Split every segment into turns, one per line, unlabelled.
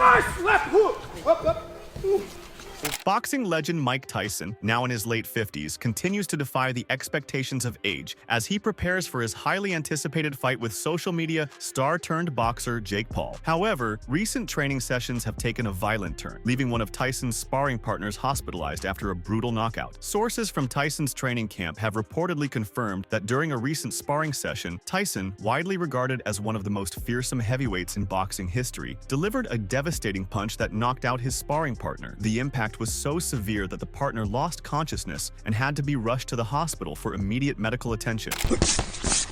Nice left hook. Up. Ooh.
Boxing legend Mike Tyson, now in his late 50s, continues to defy the expectations of age as he prepares for his highly anticipated fight with social media star-turned-boxer Jake Paul. However, recent training sessions have taken a violent turn, leaving one of Tyson's sparring partners hospitalized after a brutal knockout. Sources from Tyson's training camp have reportedly confirmed that during a recent sparring session, Tyson, widely regarded as one of the most fearsome heavyweights in boxing history, delivered a devastating punch that knocked out his sparring partner. The impact was so severe that the partner lost consciousness and had to be rushed to the hospital for immediate medical attention.
Nice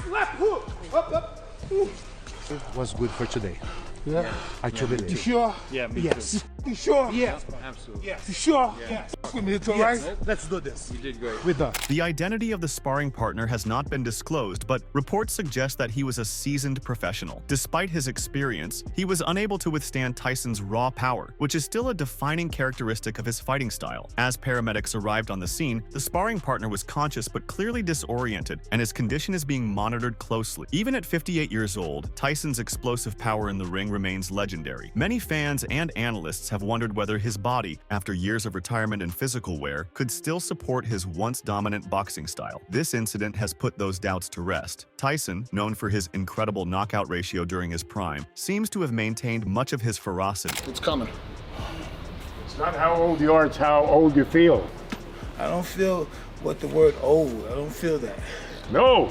left hook. Up. Ooh.
It was good for today.
Yeah.
I truly do.
You sure?
Yeah, me
yes.
too.
You sure?
Yeah, absolutely.
Yes. You sure?
Yeah.
With me, it's all
Yes.
right? Let's do this.
You did great.
We're done.
The identity of the sparring partner has not been disclosed, but reports suggest that he was a seasoned professional. Despite his experience, he was unable to withstand Tyson's raw power, which is still a defining characteristic of his fighting style. As paramedics arrived on the scene, the sparring partner was conscious but clearly disoriented, and his condition is being monitored closely. Even at 58 years old, Tyson's explosive power in the ring remains legendary. Many fans and analysts have wondered whether his body, after years of retirement and physical wear, could still support his once dominant boxing style. This incident has put those doubts to rest. Tyson, known for his incredible knockout ratio during his prime, seems to have maintained much of his ferocity.
It's coming.
It's not how old you are, it's how old you feel.
I don't feel what the word old. I don't feel that.
No!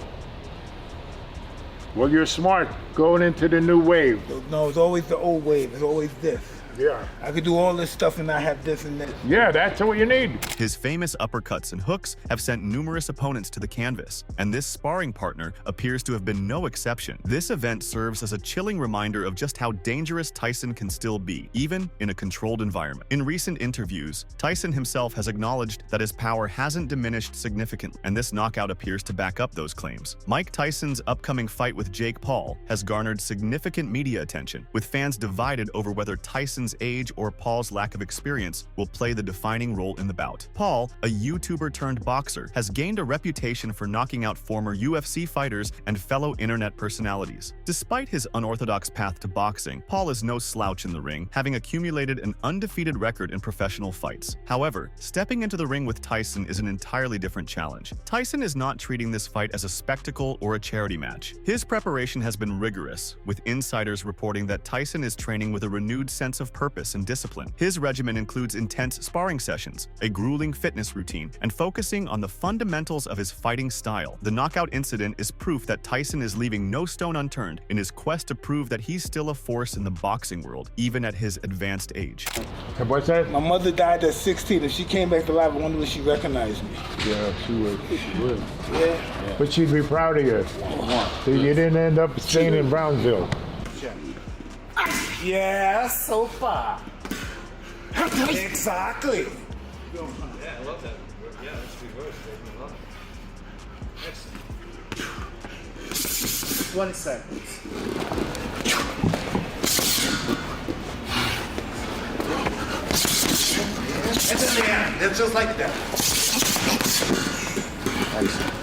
Well, you're smart going into the new wave.
No, it's always the old wave. It's always this.
Yeah.
I could do all this stuff and not have this and this.
Yeah, that's what you need.
His famous uppercuts and hooks have sent numerous opponents to the canvas, and this sparring partner appears to have been no exception. This event serves as a chilling reminder of just how dangerous Tyson can still be, even in a controlled environment. In recent interviews, Tyson himself has acknowledged that his power hasn't diminished significantly, and this knockout appears to back up those claims. Mike Tyson's upcoming fight with Jake Paul has garnered significant media attention, with fans divided over whether Tyson's age or Paul's lack of experience will play the defining role in the bout. Paul, a YouTuber-turned-boxer, has gained a reputation for knocking out former UFC fighters and fellow internet personalities. Despite his unorthodox path to boxing, Paul is no slouch in the ring, having accumulated an undefeated record in professional fights. However, stepping into the ring with Tyson is an entirely different challenge. Tyson is not treating this fight as a spectacle or a charity match. His preparation has been rigorous, with insiders reporting that Tyson is training with a renewed sense of purpose and discipline. His regimen includes intense sparring sessions, a grueling fitness routine, and focusing on the fundamentals of his fighting style. The knockout incident is proof that Tyson is leaving no stone unturned in his quest to prove that he's still a force in the boxing world, even at his advanced age.
What's that?
My mother died at 16. If she came back to life, I wonder if she recognized me.
Yeah, she would. She would.
Yeah.
But she'd be proud of you. So you didn't end up staying in Brownsville.
Yeah, so far. Exactly.
Yeah, I love that. Yeah, that's reverse. Excellent.
20 seconds. And then the end. It's just like that.
Excellent.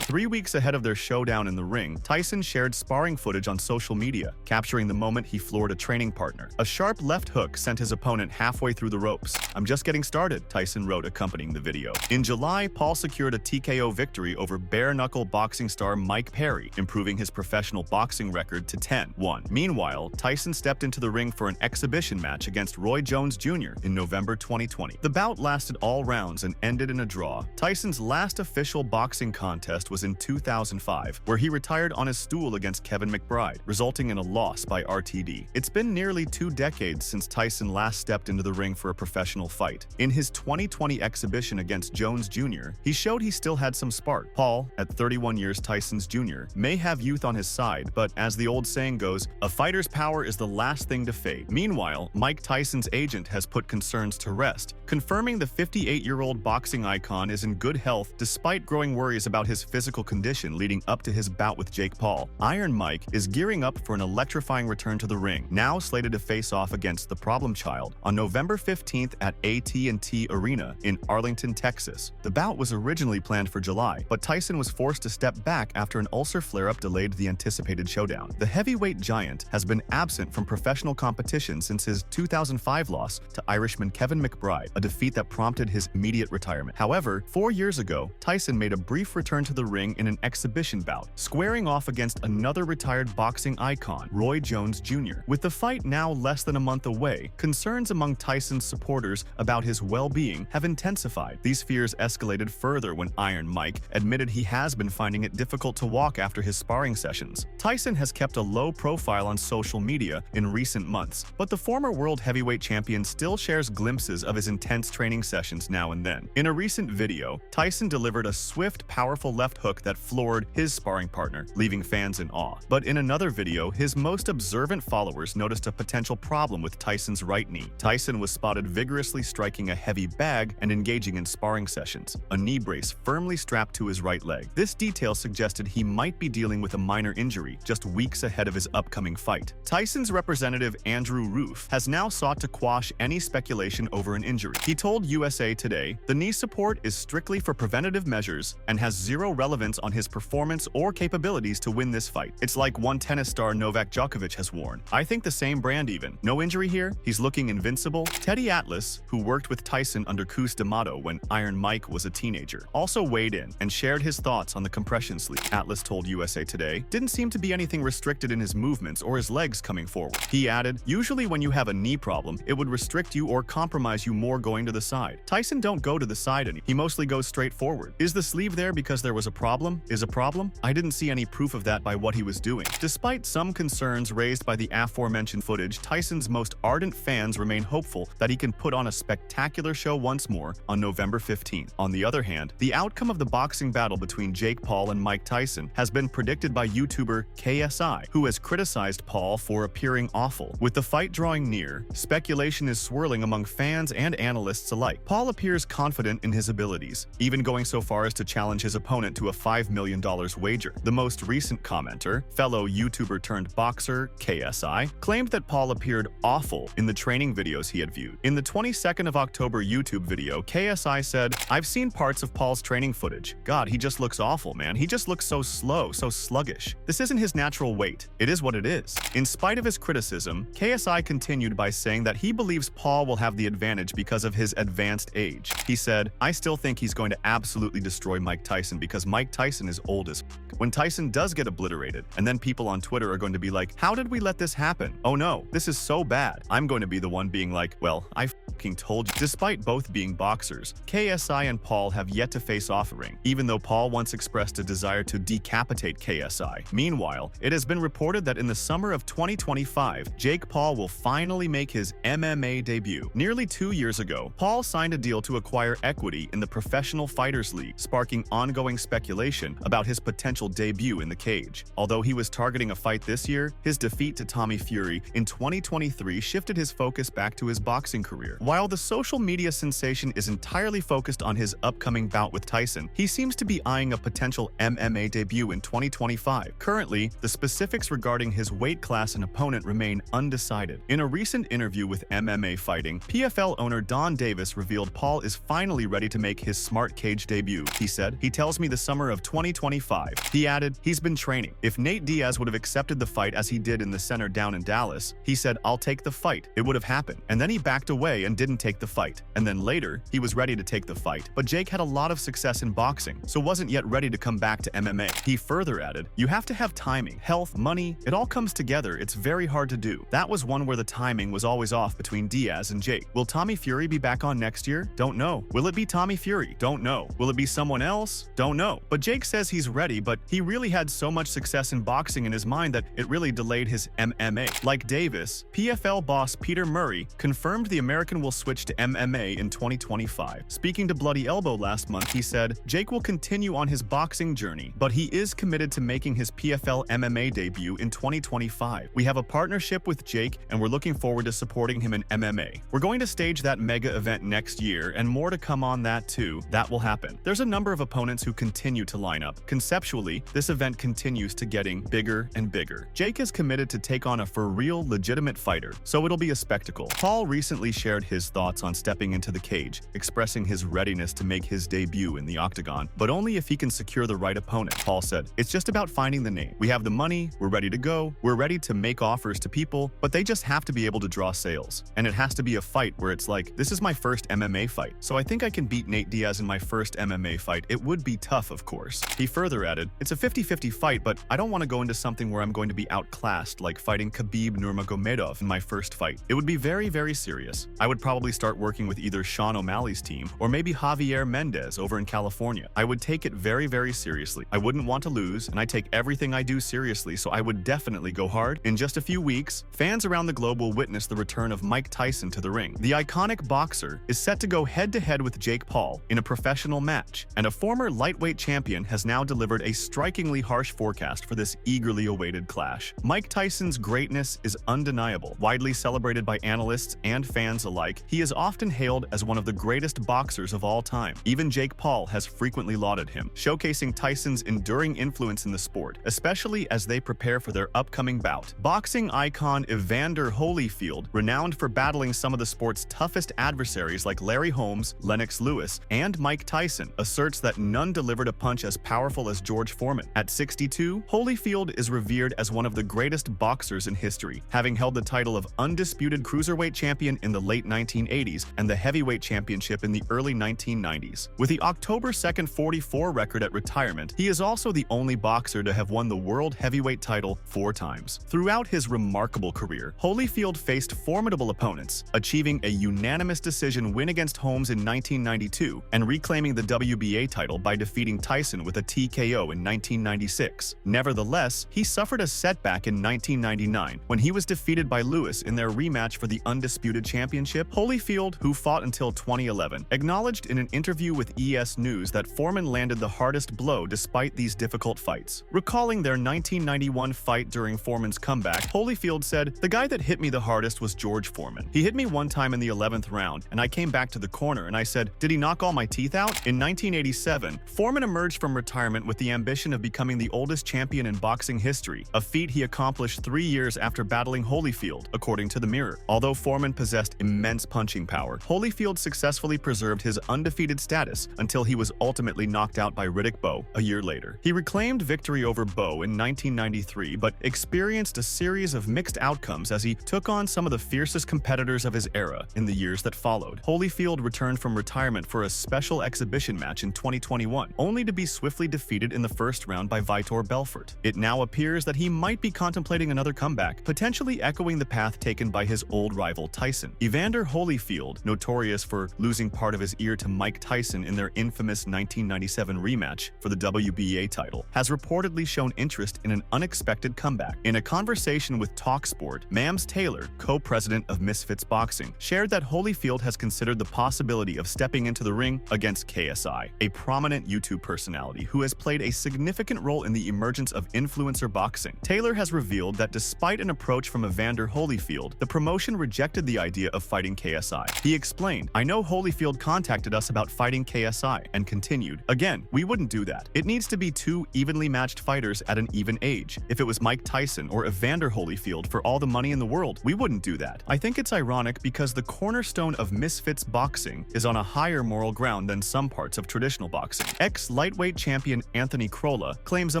3 weeks ahead of their showdown in the ring, Tyson shared sparring footage on social media, capturing the moment he floored a training partner. A sharp left hook sent his opponent halfway through the ropes. "I'm just getting started," Tyson wrote accompanying the video. In July, Paul secured a TKO victory over bare-knuckle boxing star Mike Perry, improving his professional boxing record to 10-1. Meanwhile, Tyson stepped into the ring for an exhibition match against Roy Jones Jr. in November 2020. The bout lasted all rounds and ended in a draw. Tyson's last official boxing contest was in 2005, where he retired on his stool against Kevin McBride, resulting in a loss by RTD. It's been nearly 2 decades since Tyson last stepped into the ring for a professional fight. In his 2020 exhibition against Jones Jr., he showed he still had some spark. Paul, at 31 years Tyson's junior, may have youth on his side, but as the old saying goes, a fighter's power is the last thing to fade. Meanwhile, Mike Tyson's agent has put concerns to rest, confirming the 58-year-old boxing icon is in good health despite growing worries about his physical physical condition leading up to his bout with Jake Paul, Iron Mike is gearing up for an electrifying return to the ring, now slated to face off against the Problem Child on November 15th at AT&T Arena in Arlington, Texas. The bout was originally planned for July, but Tyson was forced to step back after an ulcer flare-up delayed the anticipated showdown. The heavyweight giant has been absent from professional competition since his 2005 loss to Irishman Kevin McBride, a defeat that prompted his immediate retirement. However, 4 years ago, Tyson made a brief return to the ring in an exhibition bout, squaring off against another retired boxing icon, Roy Jones Jr. With the fight now less than a month away, concerns among Tyson's supporters about his well-being have intensified. These fears escalated further when Iron Mike admitted he has been finding it difficult to walk after his sparring sessions. Tyson has kept a low profile on social media in recent months, but the former world heavyweight champion still shares glimpses of his intense training sessions now and then. In a recent video, Tyson delivered a swift, powerful left hook that floored his sparring partner, leaving fans in awe. But in another video, his most observant followers noticed a potential problem with Tyson's right knee. Tyson was spotted vigorously striking a heavy bag and engaging in sparring sessions, a knee brace firmly strapped to his right leg. This detail suggested he might be dealing with a minor injury just weeks ahead of his upcoming fight. Tyson's representative Andrew Roof has now sought to quash any speculation over an injury. He told USA Today, "The knee support is strictly for preventative measures and has zero relevance on his performance or capabilities to win this fight. It's like one tennis star Novak Djokovic has worn. I think the same brand even. No injury here, he's looking invincible." Teddy Atlas, who worked with Tyson under Cus D'Amato when Iron Mike was a teenager, also weighed in and shared his thoughts on the compression sleeve. Atlas told USA Today, "Didn't seem to be anything restricted in his movements or his legs coming forward." He added, "Usually when you have a knee problem, it would restrict you or compromise you more going to the side. Tyson don't go to the side any. He mostly goes straight forward. Is the sleeve there because there was a problem? Is a problem? I didn't see any proof of that by what he was doing." Despite some concerns raised by the aforementioned footage, Tyson's most ardent fans remain hopeful that he can put on a spectacular show once more on November 15th. On the other hand, the outcome of the boxing battle between Jake Paul and Mike Tyson has been predicted by YouTuber KSI, who has criticized Paul for appearing awful. With the fight drawing near, speculation is swirling among fans and analysts alike. Paul appears confident in his abilities, even going so far as to challenge his opponent to a $5 million wager. The most recent commenter, fellow YouTuber turned boxer KSI, claimed that Paul appeared awful in the training videos he had viewed. In the 22nd of October YouTube video, KSI said, "I've seen parts of Paul's training footage. God, he just looks awful, man. He just looks so slow, so sluggish. This isn't his natural weight. It is what it is." In spite of his criticism, KSI continued by saying that he believes Paul will have the advantage because of his advanced age. He said, "I still think he's going to absolutely destroy Mike Tyson because Mike Tyson is old as f***. When Tyson does get obliterated, and then people on Twitter are going to be like, how did we let this happen? Oh no, this is so bad. I'm going to be the one being like, well, I f***ing told you." Despite both being boxers, KSI and Paul have yet to face off a ring, even though Paul once expressed a desire to decapitate KSI. Meanwhile, it has been reported that in the summer of 2025, Jake Paul will finally make his MMA debut. Nearly 2 years ago, Paul signed a deal to acquire equity in the Professional Fighters League, sparking ongoing speculation about his potential debut in the cage. Although he was targeting a fight this year, his defeat to Tommy Fury in 2023 shifted his focus back to his boxing career. While the social media sensation is entirely focused on his upcoming bout with Tyson, he seems to be eyeing a potential MMA debut in 2025. Currently, the specifics regarding his weight class and opponent remain undecided. In a recent interview with MMA Fighting, PFL owner Don Davis revealed Paul is finally ready to make his Smart Cage debut. He said, "He tells me the summer of 2025. He added, "He's been training. If Nate Diaz would have accepted the fight as he did in the center down in Dallas, he said, 'I'll take the fight.' It would have happened. And then he backed away and didn't take the fight. And then later, he was ready to take the fight. But Jake had a lot of success in boxing, so wasn't yet ready to come back to MMA." He further added, "You have to have timing, health, money. It all comes together. It's very hard to do." That was one where the timing was always off between Diaz and Jake. Will Tommy Fury be back on next year? Don't know. Will it be Tommy Fury? Don't know. Will it be someone else? Don't know. But Jake says he's ready, but he really had so much success in boxing in his mind that it really delayed his MMA. Like Davis, PFL boss Peter Murray confirmed the American will switch to MMA in 2025. Speaking to Bloody Elbow last month, he said, "Jake will continue on his boxing journey, but he is committed to making his PFL MMA debut in 2025. We have a partnership with Jake, and we're looking forward to supporting him in MMA. We're going to stage that mega event next year, and more to come on that too. That will happen." There's a number of opponents who continue continue to line up. Conceptually, this event continues to getting bigger and bigger. Jake is committed to take on a for-real, legitimate fighter, so it'll be a spectacle. Paul recently shared his thoughts on stepping into the cage, expressing his readiness to make his debut in the octagon, but only if he can secure the right opponent. Paul said, "It's just about finding the name. We have the money, we're ready to go, we're ready to make offers to people, but they just have to be able to draw sales. And it has to be a fight where it's like, this is my first MMA fight, so I think I can beat Nate Diaz in my first MMA fight. It would be tough, of course." He further added, "It's a 50-50 fight, but I don't want to go into something where I'm going to be outclassed, like fighting Khabib Nurmagomedov in my first fight. It would be very, very serious. I would probably start working with either Sean O'Malley's team or maybe Javier Mendez over in California. I would take it very, very seriously. I wouldn't want to lose, and I take everything I do seriously, so I would definitely go hard. In just a few weeks, fans around the globe will witness the return of Mike Tyson to the ring. The iconic boxer is set to go head-to-head with Jake Paul in a professional match, and a former lightweight champion has now delivered a strikingly harsh forecast for this eagerly awaited clash. Mike Tyson's greatness is undeniable. Widely celebrated by analysts and fans alike, he is often hailed as one of the greatest boxers of all time. Even Jake Paul has frequently lauded him, showcasing Tyson's enduring influence in the sport, especially as they prepare for their upcoming bout. Boxing icon Evander Holyfield, renowned for battling some of the sport's toughest adversaries like Larry Holmes, Lennox Lewis, and Mike Tyson, asserts that none delivered a punch as powerful as George Foreman. At 62, Holyfield is revered as one of the greatest boxers in history, having held the title of undisputed cruiserweight champion in the late 1980s and the heavyweight championship in the early 1990s. With the October 2nd 44 record at retirement, he is also the only boxer to have won the world heavyweight title 4 times. Throughout his remarkable career, Holyfield faced formidable opponents, achieving a unanimous decision win against Holmes in 1992 and reclaiming the WBA title by defeating Tyson with a TKO in 1996. Nevertheless, he suffered a setback in 1999 when he was defeated by Lewis in their rematch for the undisputed championship. Holyfield, who fought until 2011, acknowledged in an interview with ES News that Foreman landed the hardest blow despite these difficult fights. Recalling their 1991 fight during Foreman's comeback, Holyfield said, "The guy that hit me the hardest was George Foreman. He hit me one time in the 11th round, and I came back to the corner and I said, 'Did he knock all my teeth out?'" In 1987, Foreman emerged from retirement with the ambition of becoming the oldest champion in boxing history, a feat he accomplished 3 years after battling Holyfield, according to the Mirror. Although Foreman possessed immense punching power, Holyfield successfully preserved his undefeated status until he was ultimately knocked out by Riddick Bowe a year later. He reclaimed victory over Bowe in 1993, but experienced a series of mixed outcomes as he took on some of the fiercest competitors of his era in the years that followed. Holyfield returned from retirement for a special exhibition match in 2021, only to be swiftly defeated in the first round by Vitor Belfort. It now appears that he might be contemplating another comeback, potentially echoing the path taken by his old rival Tyson. Evander Holyfield, notorious for losing part of his ear to Mike Tyson in their infamous 1997 rematch for the WBA title, has reportedly shown interest in an unexpected comeback. In a conversation with TalkSport, Mams Taylor, co-president of Misfits Boxing, shared that Holyfield has considered the possibility of stepping into the ring against KSI, a prominent YouTube personality who has played a significant role in the emergence of influencer boxing. Taylor has revealed that despite an approach from Evander Holyfield, the promotion rejected the idea of fighting KSI. He explained, "I know Holyfield contacted us about fighting KSI," and continued, "Again, we wouldn't do that. It needs to be 2 evenly matched fighters at an even age. If it was Mike Tyson or Evander Holyfield for all the money in the world, we wouldn't do that." I think it's ironic because the cornerstone of Misfits Boxing is on a higher moral ground than some parts of traditional boxing. Ex-lightweight champion Anthony Crolla claims a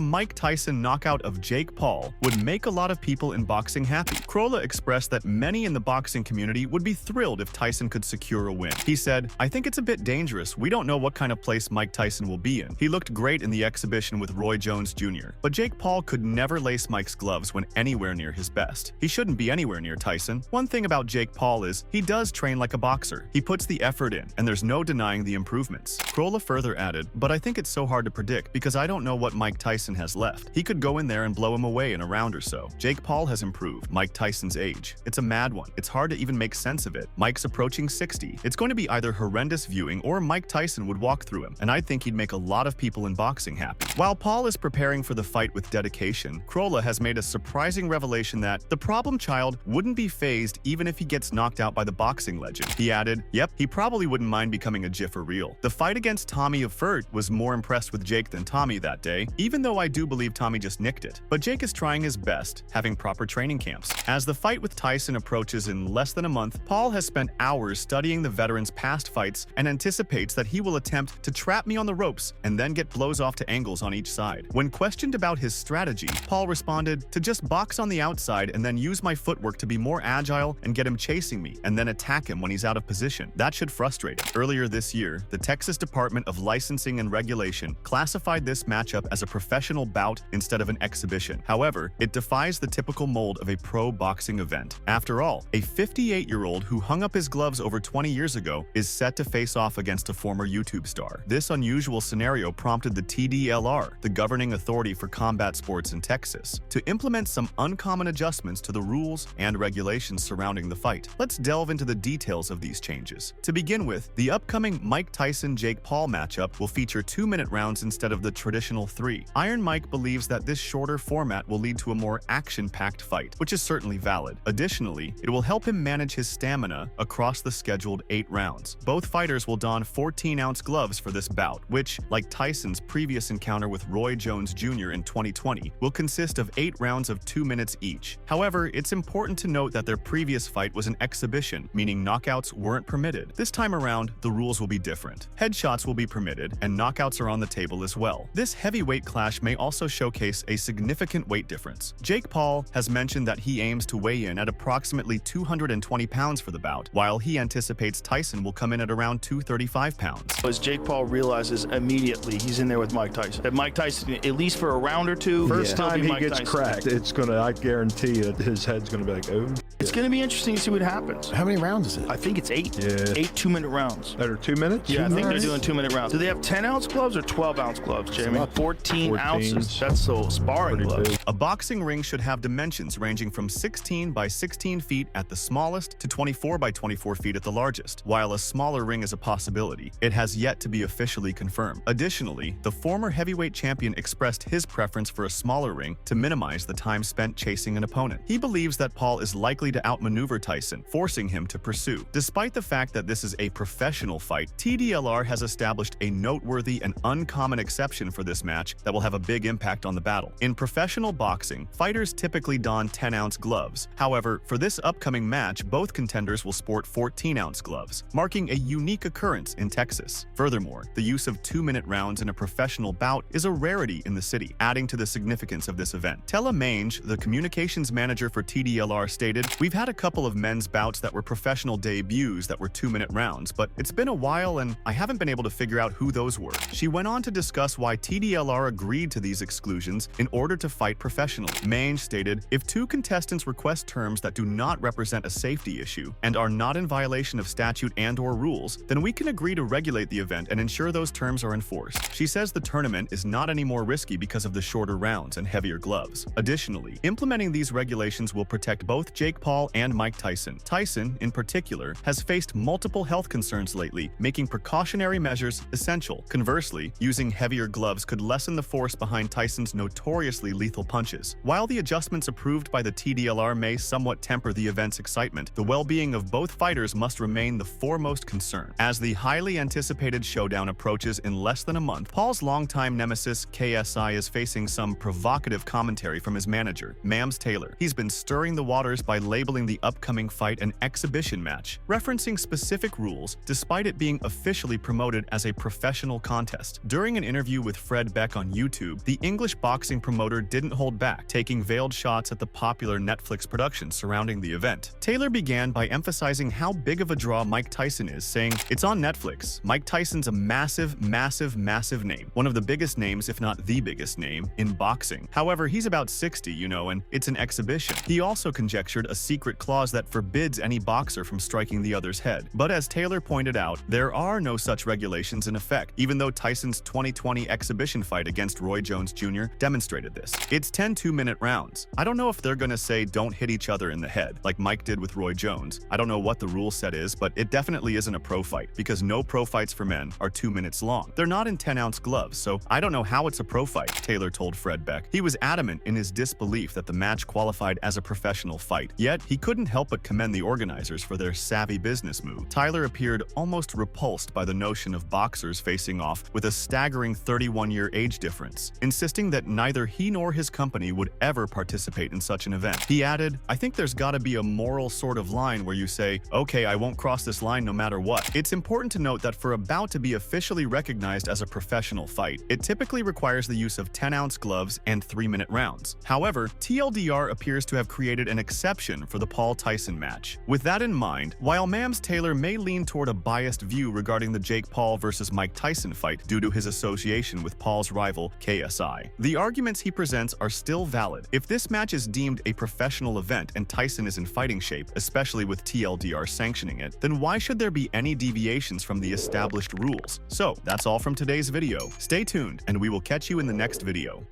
Mike Tyson knockout of Jake Paul would make a lot of people in boxing happy. Crolla expressed that many in the boxing community would be thrilled if Tyson could secure a win. He said, "I think it's a bit dangerous. We don't know what kind of place Mike Tyson will be in. He looked great in the exhibition with Roy Jones Jr., but Jake Paul could never lace Mike's gloves when anywhere near his best. He shouldn't be anywhere near Tyson." One thing about Jake Paul is he does train like a boxer. He puts the effort in, and there's no denying the improvements. Crolla further added, "But I think it's so hard to predict because I don't know what Mike Tyson has left. He could go in there and blow him away in a round or so. Jake Paul has improved. Mike Tyson's age. It's a mad one. It's hard to even make sense of it. Mike's approaching 60. It's going to be either horrendous viewing or Mike Tyson would walk through him, and I think he'd make a lot of people in boxing happy." While Paul is preparing for the fight with dedication, Crolla has made a surprising revelation that the problem child wouldn't be fazed even if he gets knocked out by the boxing legend. He added, "Yep, he probably wouldn't mind becoming a GIF or reel. The fight against Tommy Furt was more impressive impressed with Jake than Tommy that day, even though I do believe Tommy just nicked it. But Jake is trying his best, having proper training camps. As the fight with Tyson approaches in less than a month, Paul has spent hours studying the veteran's past fights and anticipates that he will attempt to trap me on the ropes and then get blows off to angles on each side. When questioned about his strategy, Paul responded to just box on the outside and then use my footwork to be more agile and get him chasing me, and then attack him when he's out of position. That should frustrate him. Earlier this year, the Texas Department of Licensing and Regulation classified this matchup as a professional bout instead of an exhibition. However, it defies the typical mold of a pro boxing event. After all, a 58-year-old who hung up his gloves over 20 years ago is set to face off against a former YouTube star. This unusual scenario prompted the TDLR, the governing authority for combat sports in Texas, to implement some uncommon adjustments to the rules and regulations surrounding the fight. Let's delve into the details of these changes. To begin with, the upcoming Mike Tyson-Jake Paul matchup will feature 2-minute rounds instead of the traditional 3. Iron Mike believes that this shorter format will lead to a more action-packed fight, which is certainly valid. Additionally, it will help him manage his stamina across the scheduled 8 rounds. Both fighters will don 14-ounce gloves for this bout, which, like Tyson's previous encounter with Roy Jones Jr. in 2020, will consist of 8 rounds of 2 minutes each. However, it's important to note that their previous fight was an exhibition, meaning knockouts weren't permitted. This time around, the rules will be different. Headshots will be permitted, and knockouts are on the table as well. This heavyweight clash may also showcase a significant weight difference. Jake Paul has mentioned that he aims to weigh in at approximately 220 pounds for the bout, while he anticipates Tyson will come in at around 235 pounds.
As Jake Paul realizes immediately he's in there with Mike Tyson. That Mike Tyson, at least for a round or two,
First time he
Mike
gets
Tyson.
cracked, it's gonna, I guarantee you, his head's gonna be like, oh.
It's going to be interesting to see what happens.
How many rounds is it?
I think it's 8.
Yeah.
8 2-minute rounds.
That are 2 minutes?
Yeah, I think they're doing 2-minute rounds. Do they have 10-ounce gloves or 12-ounce gloves, Jamie? 14 ounces. That's so sparring
Pretty
gloves.
big.
A boxing ring should have dimensions ranging from 16 by 16 feet at the smallest to 24 by 24 feet at the largest. While a smaller ring is a possibility, it has yet to be officially confirmed. Additionally, the former heavyweight champion expressed his preference for a smaller ring to minimize the time spent chasing an opponent. He believes that Paul is likely to outmaneuver Tyson, forcing him to pursue. Despite the fact that this is a professional fight, TDLR has established a noteworthy and uncommon exception for this match that will have a big impact on the battle. In professional boxing, fighters typically don 10-ounce gloves. However, for this upcoming match, both contenders will sport 14-ounce gloves, marking a unique occurrence in Texas. Furthermore, the use of 2-minute rounds in a professional bout is a rarity in the city, adding to the significance of this event. Tella Mange, the communications manager for TDLR, stated, "We've had a couple of men's bouts that were professional debuts that were 2-minute rounds, but it's been a while and I haven't been able to figure out who those were." She went on to discuss why TDLR agreed to these exclusions in order to fight professionally. Mange stated, "If two contestants request terms that do not represent a safety issue and are not in violation of statute and/or rules, then we can agree to regulate the event and ensure those terms are enforced." She says the tournament is not any more risky because of the shorter rounds and heavier gloves. Additionally, implementing these regulations will protect both Jake Paul and Mike Tyson. Tyson, in particular, has faced multiple health concerns lately, making precautionary measures essential. Conversely, using heavier gloves could lessen the force behind Tyson's notoriously lethal punches. While the adjustments approved by the TDLR may somewhat temper the event's excitement, the well-being of both fighters must remain the foremost concern. As the highly anticipated showdown approaches in less than a month, Paul's longtime nemesis, KSI, is facing some provocative commentary from his manager, Mams Taylor. He's been stirring the waters by labeling the upcoming fight an exhibition match, referencing specific rules despite it being officially promoted as a professional contest. During an interview with Fred Beck on YouTube, the English boxing promoter didn't hold back, taking veiled shots at the popular Netflix production surrounding the event. Taylor began by emphasizing how big of a draw Mike Tyson is, saying, "It's on Netflix. Mike Tyson's a massive, massive, massive name. One of the biggest names, if not the biggest name, in boxing. However, he's about 60, and it's an exhibition." He also conjectured a secret clause that forbids any boxer from striking the other's head. But as Taylor pointed out, there are no such regulations in effect, even though Tyson's 2020 exhibition fight against Roy Jones Jr. demonstrated this. It's 10 2-minute rounds. I don't know if they're gonna say don't hit each other in the head, like Mike did with Roy Jones. I don't know what the rule set is, but it definitely isn't a pro fight, because no pro fights for men are 2 minutes long. They're not in 10-ounce gloves, so I don't know how it's a pro fight, Taylor told Fred Beck. He was adamant in his disbelief that the match qualified as a professional fight. Yet Yet, he couldn't help but commend the organizers for their savvy business move. Tyler appeared almost repulsed by the notion of boxers facing off with a staggering 31-year age difference, insisting that neither he nor his company would ever participate in such an event. He added, "I think there's gotta be a moral sort of line where you say, okay, I won't cross this line no matter what." It's important to note that for a bout to be officially recognized as a professional fight, it typically requires the use of 10-ounce gloves and 3-minute rounds. However, TLDR appears to have created an exception for the Paul-Tyson match. With that in mind, while Mams Taylor may lean toward a biased view regarding the Jake Paul versus Mike Tyson fight due to his association with Paul's rival KSI, the arguments he presents are still valid. If this match is deemed a professional event and Tyson is in fighting shape, especially with TLDR sanctioning it, then why should there be any deviations from the established rules? So, that's all from today's video. Stay tuned, and we will catch you in the next video.